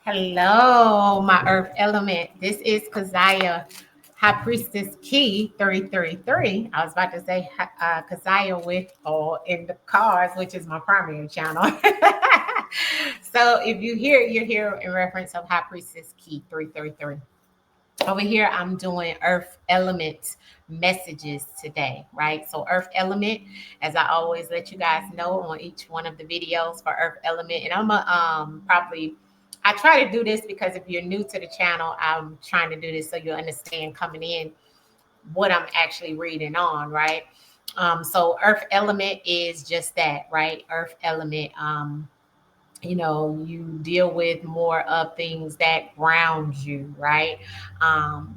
Hello, my earth element. This is Keziah, High Priestess Key 333. I was about to say Keziah with or in the cars, which is my primary channel. So if you hear, you're here in reference of High Priestess Key 333. Over here, I'm doing earth element messages today, right? So earth element, as I always let you guys know on each one of the videos for earth element, and I'm probably I try to do this because if you're new to the channel, I'm trying to do this so you understand coming in what I'm actually reading on, right? So earth element is just that, right? Earth element. You deal with more of things that ground you, right? um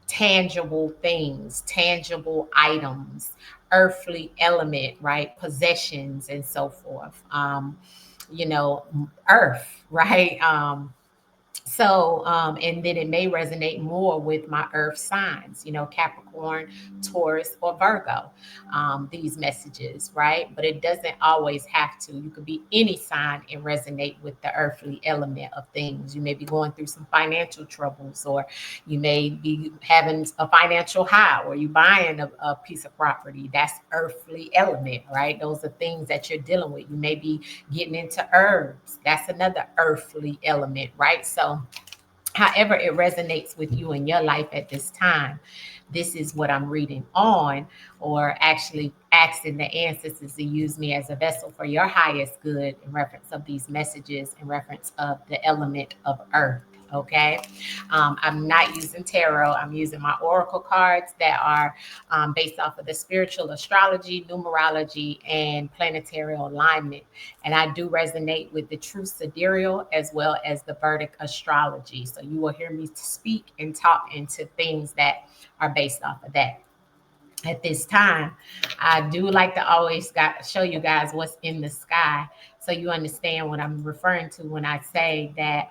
Tangible things, tangible items, earthly element, right? Possessions and so forth. Earth, right? And then it may resonate more with my earth signs, Capricorn, Taurus, or Virgo, these messages, right? But it doesn't always have to. You could be any sign and resonate with the earthly element of things. You may be going through some financial troubles, or you may be having a financial high, or you buying a piece of property. That's earthly element, right? Those are things that you're dealing with. You may be getting into herbs. That's another earthly element, right? So however it resonates with you in your life at this time, this is what I'm reading on, or actually asking the ancestors to use me as a vessel for your highest good in reference of these messages, in reference of the element of earth. Okay. I'm not using tarot. I'm using my oracle cards that are based off of the spiritual astrology, numerology, and planetary alignment. And I do resonate with the true sidereal as well as the Vedic astrology. So you will hear me speak and talk into things that are based off of that. At this time, I do like to always show you guys what's in the sky, so you understand what I'm referring to when I say that,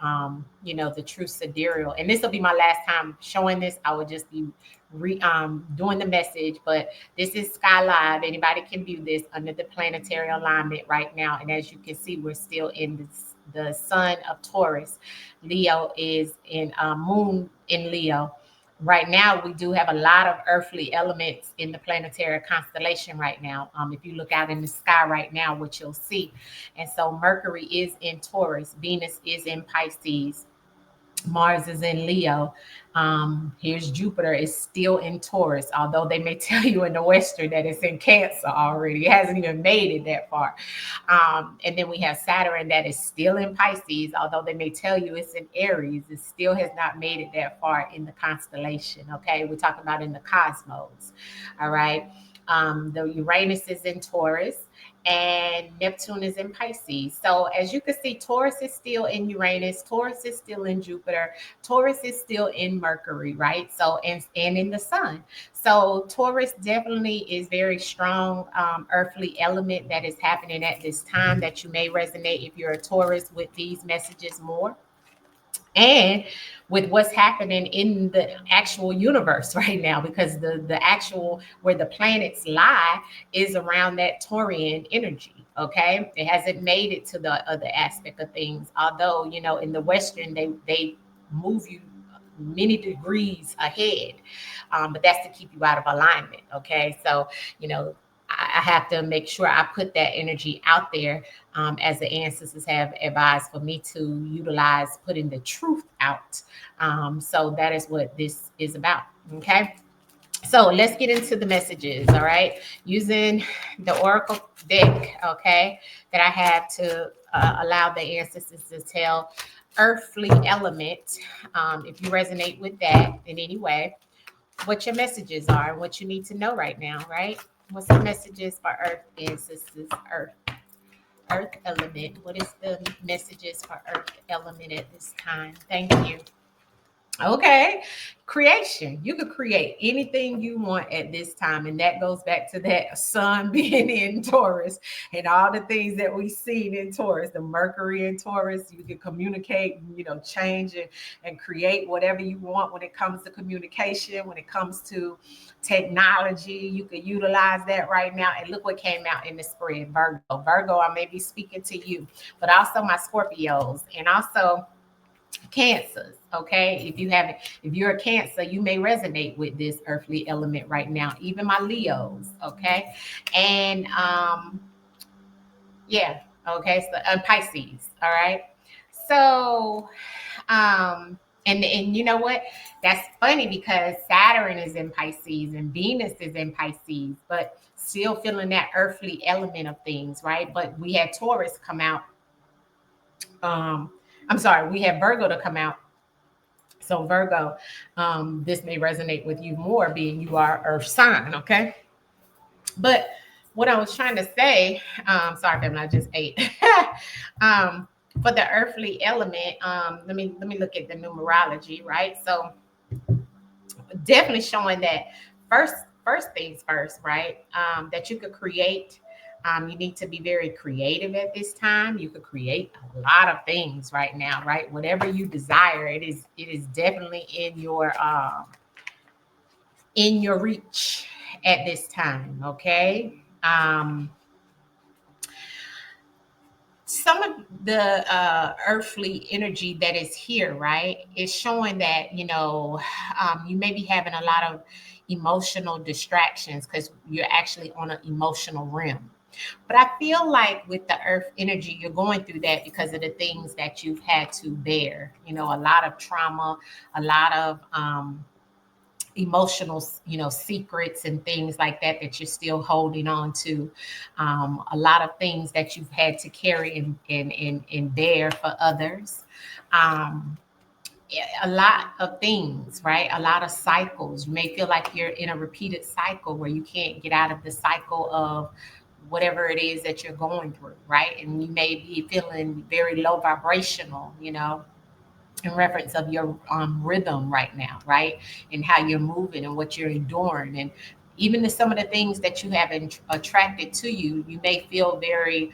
the true sidereal. And this will be my last time showing this. I will just be doing the message, but this is Sky Live. Anybody can view this under the planetary alignment right now. And as you can see, we're still in the sun of Taurus. Leo is in moon in Leo. Right now, we do have a lot of earthly elements in the planetary constellation right now. If you look out in the sky right now, what you'll see. And so Mercury is in Taurus, Venus is in Pisces, Mars is in Leo. Here's Jupiter is still in Taurus, although they may tell you in the Western that it's in Cancer already. It hasn't even made it that far. And then we have Saturn that is still in Pisces, although they may tell you it's in Aries. It still has not made it that far in the constellation. Okay, we're talking about in the cosmos. All right. The Uranus is in Taurus, and Neptune is in Pisces. So as you can see, Taurus is still in Uranus, Taurus is still in Jupiter, Taurus is still in Mercury, right? So and in the sun. So Taurus definitely is very strong earthly element that is happening at this time, that you may resonate if you're a Taurus with these messages more. And with what's happening in the actual universe right now, because the actual where the planets lie is around that Taurian energy. Okay, it hasn't made it to the other aspect of things, although in the Western they move you many degrees ahead, but that's to keep you out of alignment. Okay, so I have to make sure I put that energy out there, as the ancestors have advised for me to utilize putting the truth out. So that is what this is about. Okay. So let's get into the messages. All right. Using the Oracle deck, okay, that I have to allow the ancestors to tell earthly element. If you resonate with that in any way, what your messages are and what you need to know right now, right? What's the messages for Earth ancestors? Earth element. What is the messages for Earth element at this time? Thank you. Okay, creation. You could create anything you want at this time, and that goes back to that sun being in Taurus and all the things that we've seen in Taurus. The Mercury in Taurus, you can communicate, change and create whatever you want when it comes to communication. When it comes to technology, you can utilize that right now. And look what came out in the spread, Virgo. Virgo, I may be speaking to you, but also my Scorpios, and also Cancers, okay? If you're a Cancer, you may resonate with this earthly element right now. Even my Leos, okay? And yeah, okay. So Pisces, all right. So and you know what? That's funny because Saturn is in Pisces and Venus is in Pisces, but still feeling that earthly element of things, right? But we had Taurus come out. Um, I'm sorry, we had Virgo to come out. So Virgo, this may resonate with you more, being you are Earth sign, okay? But what I was trying to say, sorry, family, I just ate. um, for the earthly element, let me look at the numerology, right? So definitely showing that first first things first, right? That you could create. You need to be very creative at this time. You could create a lot of things right now, right? Whatever you desire, it is definitely in your reach at this time. Okay. Some of the earthly energy that is here, right, is showing that, you may be having a lot of emotional distractions because you're actually on an emotional realm. But I feel like with the earth energy, you're going through that because of the things that you've had to bear, a lot of trauma, a lot of emotional secrets and things like that that you're still holding on to, a lot of things that you've had to carry and bear for others, um, a lot of things, right? A lot of cycles. You may feel like you're in a repeated cycle where you can't get out of the cycle of whatever it is that you're going through, right? And you may be feeling very low vibrational, in reference of your rhythm right now, right? And how you're moving and what you're enduring. And even some of the things that you have attracted to you, you may feel very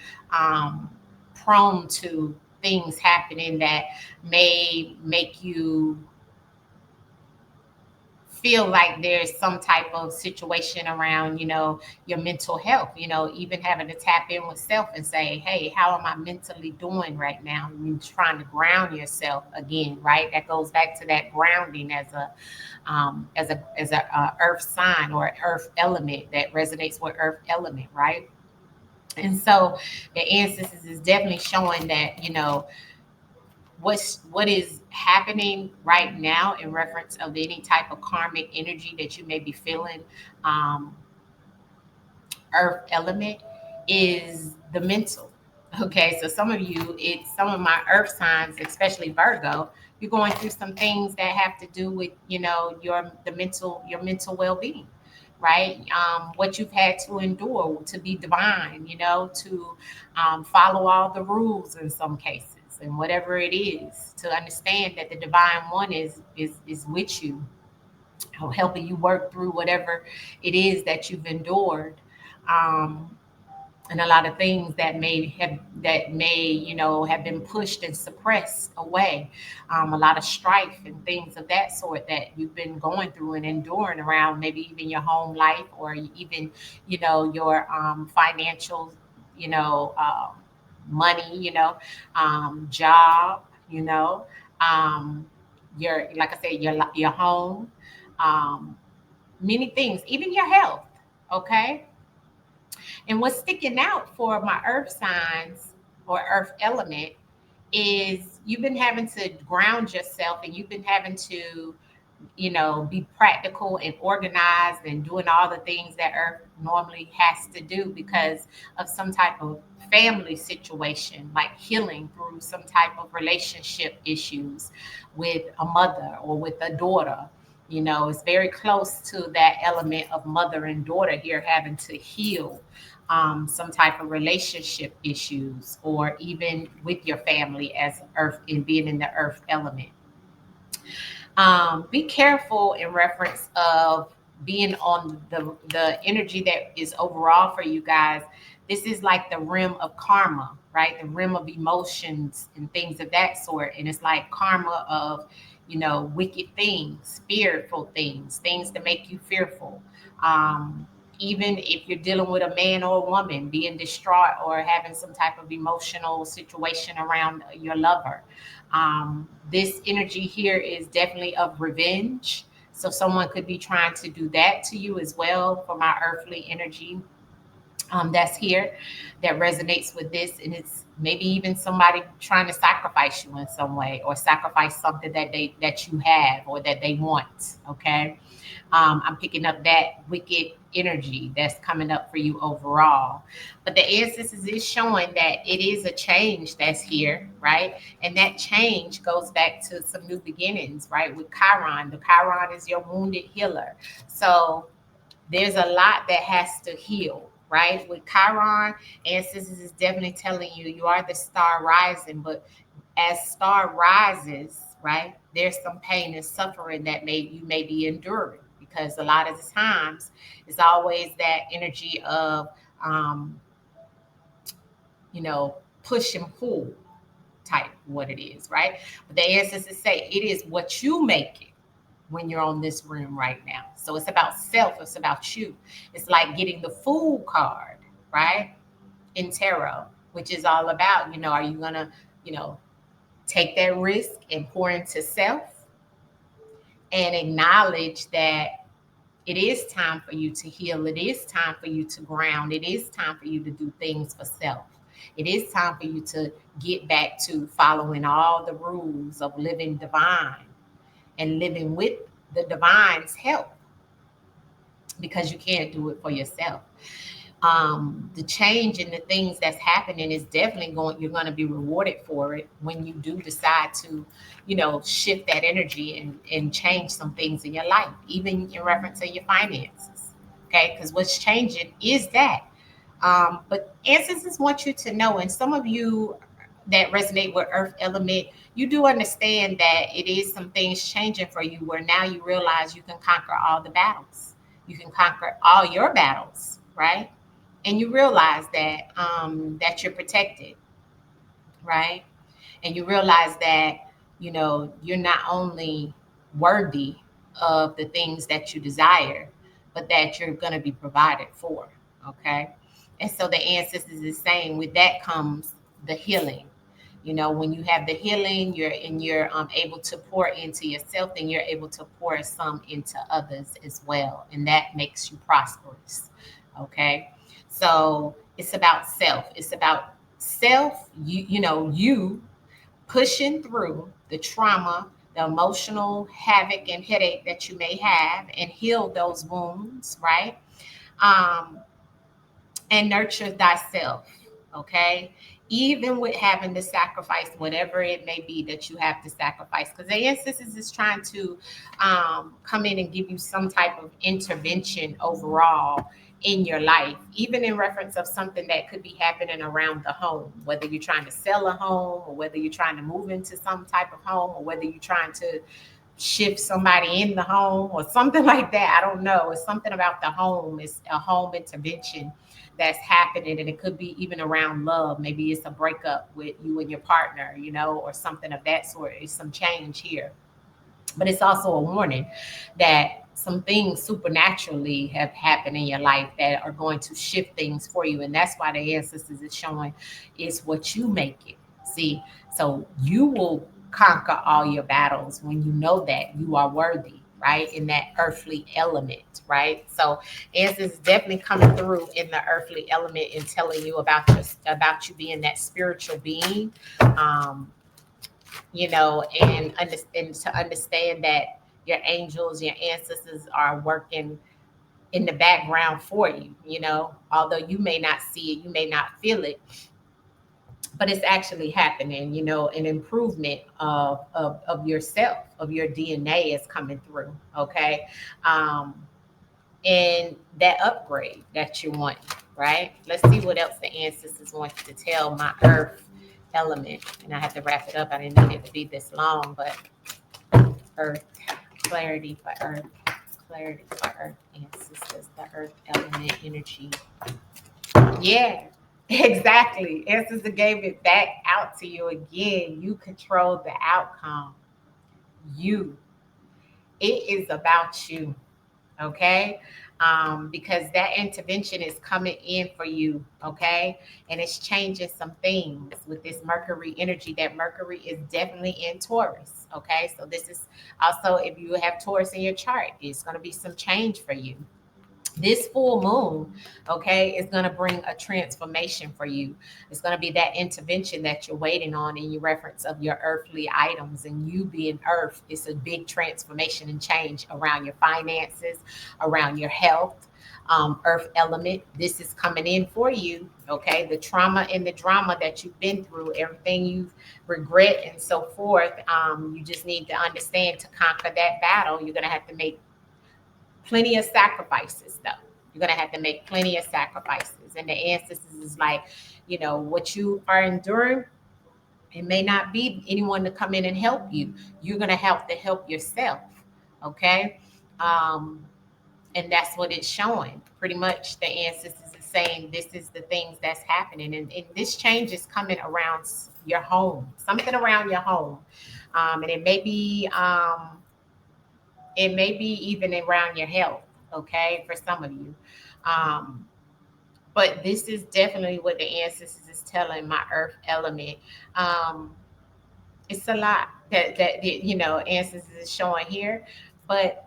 prone to things happening that may make you feel like there's some type of situation around, your mental health, even having to tap in with self and say, hey, how am I mentally doing right now? And you're trying to ground yourself again, right? That goes back to that grounding as a earth sign or earth element that resonates with earth element, right? And so the ancestors is definitely showing that, what is happening right now in reference of any type of karmic energy that you may be feeling, um, earth element, is the mental. Okay, so some of my earth signs, especially Virgo, you're going through some things that have to do with, your mental well-being, right? What you've had to endure to be divine, to follow all the rules in some cases, and whatever it is, to understand that the divine one is with you, helping you work through whatever it is that you've endured. Um, and a lot of things that may have been pushed and suppressed away, a lot of strife and things of that sort that you've been going through and enduring around maybe even your home life, or even your financial, you know um, money, job, um, your, like I said, your home, um, many things, even your health. Okay. And what's sticking out for my earth signs or earth element is you've been having to ground yourself, and you've been having to, be practical and organized and doing all the things that earth normally has to do because of some type of family situation, like healing through some type of relationship issues with a mother or with a daughter. It's very close to that element of mother and daughter here, having to heal some type of relationship issues, or even with your family as earth and being in the earth element. Be careful in reference of being on the energy that is overall for you guys. This is like the rim of karma, right? The rim of emotions and things of that sort. And it's like karma of, wicked things, fearful things that make you fearful. Um, Even if you're dealing with a man or a woman being distraught or having some type of emotional situation around your lover, This energy here is definitely of revenge. So someone could be trying to do that to you as well for my earthly energy that's here that resonates with this. And it's maybe even somebody trying to sacrifice you in some way or sacrifice something that you have or that they want. Okay. I'm picking up that wicked energy that's coming up for you overall. But the ancestors is showing that it is a change that's here, right? And that change goes back to some new beginnings, right? With Chiron. The Chiron is your wounded healer. So there's a lot that has to heal, right? With Chiron, ancestors is definitely telling you you are the star rising, but as star rises, right, there's some pain and suffering that you may be enduring because a lot of the times it's always that energy of you know, push and pull type what it is, right? But the ancestors say it is what you make it when you're on this room right now. So it's about self, it's about you. It's like getting the Fool card, right? In tarot, which is all about, are you gonna, take that risk and pour into self and acknowledge that it is time for you to heal. It is time for you to ground. It is time for you to do things for self. It is time for you to get back to following all the rules of living divine and living with the divine's help because you can't do it for yourself. The change in the things that's happening is definitely you're going to be rewarded for it when you do decide to, shift that energy and change some things in your life, even in reference to your finances. Okay. Because what's changing is that. But ancestors want you to know, and some of you that resonate with earth element, you do understand that it is some things changing for you where now you realize you can conquer all the battles. You can conquer all your battles, right? And you realize that you're protected, right? And you realize that you're not only worthy of the things that you desire, but that you're going to be provided for. Okay. And so the ancestors is saying with that comes the healing. When you have the healing, you're able to pour into yourself, and you're able to pour some into others as well, and that makes you prosperous. Okay. So it's about self. It's about self. You pushing through the trauma, the emotional havoc and headache that you may have, and heal those wounds, right? Um, and nurture thyself. Okay. Even with having to sacrifice whatever it may be that you have to sacrifice, because the ancestors is trying to come in and give you some type of intervention overall in your life, even in reference of something that could be happening around the home, whether you're trying to sell a home or whether you're trying to move into some type of home or whether you're trying to shift somebody in the home or something like that. I don't know. It's something about the home. It's a home intervention that's happening, and it could be even around love. Maybe it's a breakup with you and your partner, or something of that sort. It's some change here. But it's also a warning that some things supernaturally have happened in your life that are going to shift things for you. And that's why the ancestors is showing is what you make it. See, so you will conquer all your battles when you know that you are worthy, right? In that earthly element, right? So ancestors definitely coming through in the earthly element and telling you about you being that spiritual being. And to understand that your angels, your ancestors are working in the background for you, although you may not see it, you may not feel it, but it's actually happening, an improvement of yourself, of your DNA is coming through. Okay. And that upgrade that you want, right? Let's see what else the ancestors want to tell my earth element. And I have to wrap it up. I didn't need it to be this long, but earth, clarity for earth, ancestors, the earth element energy. Yeah, exactly. Ancestor gave it back out to you again. You control the outcome. You. It is about you. Okay. because that intervention is coming in for you, okay? And it's changing some things with this Mercury energy. That Mercury is definitely in Taurus, okay? So this is also, if you have Taurus in your chart, it's going to be some change for you. This full moon, okay, is going to bring a transformation for you. It's going to be that intervention that you're waiting on in your reference of your earthly items, and you being earth. It's a big transformation and change around your finances, around your health. Earth element, this is coming in for you, okay? The trauma and the drama that you've been through, everything you regret and so forth, you just need to understand, to conquer that battle, you're going to have to make plenty of sacrifices, though. You're going to have to make plenty of sacrifices. And the ancestors is like, what you are enduring, it may not be anyone to come in and help you. You're going to have to help yourself. Okay. And that's what it's showing. Pretty much the ancestors is saying this is the things that's happening. And this change is coming around your home, something around your home. And it may be even around your health, okay, for some of you. But this is definitely what the ancestors is telling my earth element. Um, it's a lot that ancestors is showing here, but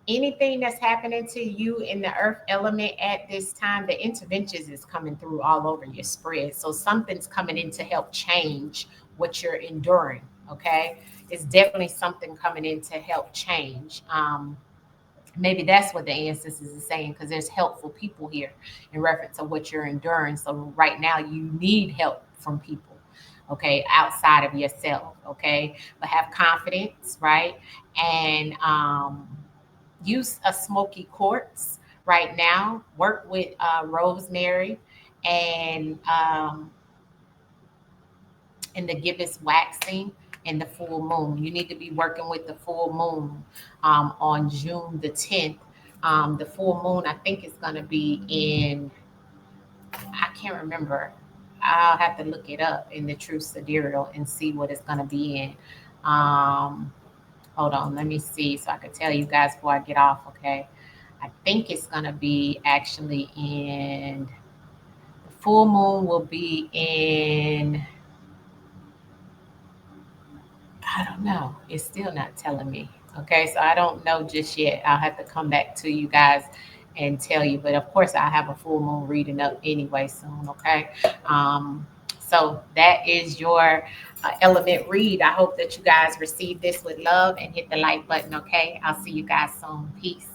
anything that's happening to you in the earth element at this time, the interventions is coming through all over your spread. So something's coming in to help change what you're enduring, okay? It's definitely something coming in to help change. Maybe that's what the ancestors is saying, because there's helpful people here in reference to what you're enduring. So right now you need help from people, okay, outside of yourself, okay? But have confidence, right? And use a smoky quartz right now. Work with rosemary and the gibbous waxing and the full moon. You need to be working with the full moon on June the 10th. The full moon, I think, is going to be in, I can't remember. I'll have to look it up in the true sidereal and see what it's going to be in. Hold on, let me see so I can tell you guys before I get off, okay? I think it's going to be actually in, the full moon will be in, I don't know. It's still not telling me. Okay, so I don't know just yet. I'll have to come back to you guys and tell you. But of course, I'll have a full moon reading up anyway soon. Okay, so that is your element read. I hope that you guys receive this with love and hit the like button. Okay, I'll see you guys soon. Peace.